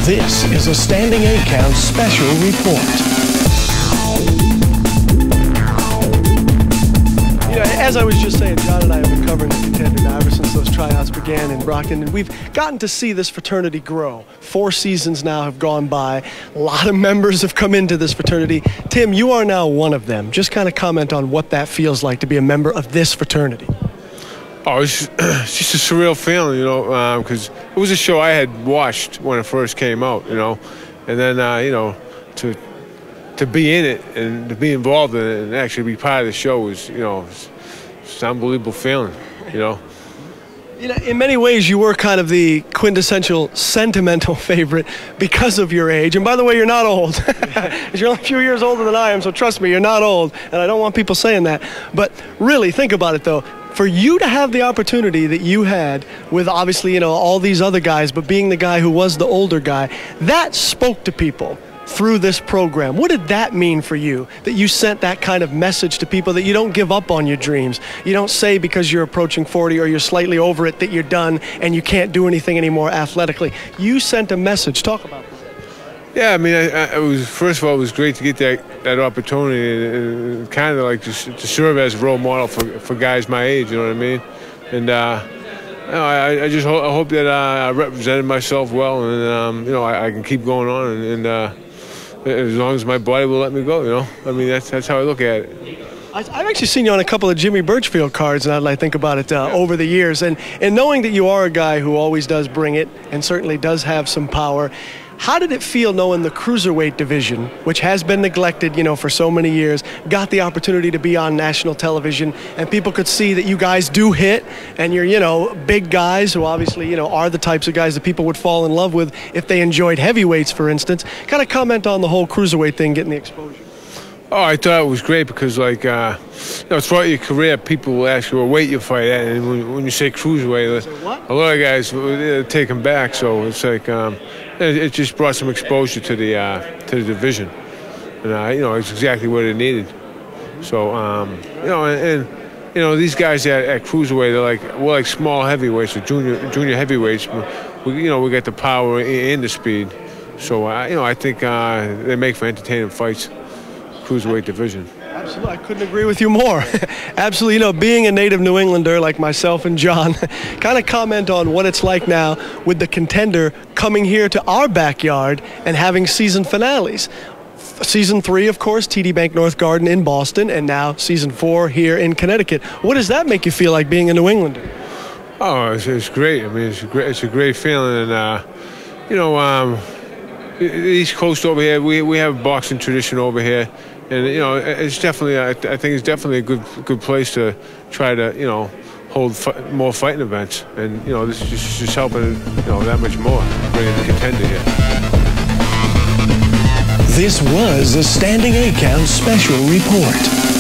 This is a Standing 8 Count special report. You know, as I was just saying, John and I have been covering the Contender now ever since those tryouts began in Brockton, and we've gotten to see this fraternity grow. 4 seasons now have gone by. A lot of members have come into this fraternity. Tim, you are now one of them. Just kind of comment on what that feels like to be a member of this fraternity. Oh, it's just a surreal feeling, you know, because it was a show I had watched when it first came out, you know, and then, you know, to be in it and to be involved in it and actually be part of the show was, you know, it's an unbelievable feeling, you know. You know, in many ways, you were kind of the quintessential sentimental favorite because of your age. And by the way, you're not old. You're only a few years older than I am, so trust me, you're not old. And I don't want people saying that. But really, think about it, though. For you to have the opportunity that you had with, obviously, you know, all these other guys, but being the guy who was the older guy, that spoke to people through this program. What did that mean for you, that you sent that kind of message to people, that you don't give up on your dreams? You don't say because you're approaching 40 or you're slightly over it that you're done and you can't do anything anymore athletically. You sent a message. Talk about that. Yeah, I mean, it was, first of all, it was great to get that opportunity and kind of like to serve as a role model for guys my age, you know what I mean? And you know, I just hope that I represented myself well, and you know, I can keep going on, and as long as my body will let me go, you know. I mean, that's how I look at it. I've actually seen you on a couple of Jimmy Birchfield cards, and I think about it over the years. And knowing that you are a guy who always does bring it and certainly does have some power, how did it feel knowing the cruiserweight division, which has been neglected, you know, for so many years, got the opportunity to be on national television, and people could see that you guys do hit, and you're, you know, big guys who obviously, you know, are the types of guys that people would fall in love with if they enjoyed heavyweights, for instance. Kind of comment on the whole cruiserweight thing getting the exposure. Oh, I thought it was great because, like, you know, throughout your career, people will ask you what weight you fight at, and when you say cruiserweight, a lot of guys take them back. So it's like it just brought some exposure to the division, and you know, it's exactly what it needed. So you know, and you know, these guys at cruiserweight, we're like small heavyweights or junior heavyweights. You know, we got the power and the speed. So you know, I think they make for entertaining fights. Cruiserweight division. Absolutely, I couldn't agree with you more. Absolutely, you know, being a native New Englander like myself and John, kind of comment on what it's like now with the Contender coming here to our backyard and having season finales. Season 3, of course, TD Bank North Garden in Boston, and now Season 4 here in Connecticut. What does that make you feel like being a New Englander? Oh, it's great. I mean, it's a great feeling, and you know, the East Coast over here, we have a boxing tradition over here. And you know, it's definitely, I think it's definitely a good place to try to, you know, hold more fighting events. And you know, this is just helping, you know, that much more, bringing the Contender here. This was a Standing 8 Count special report.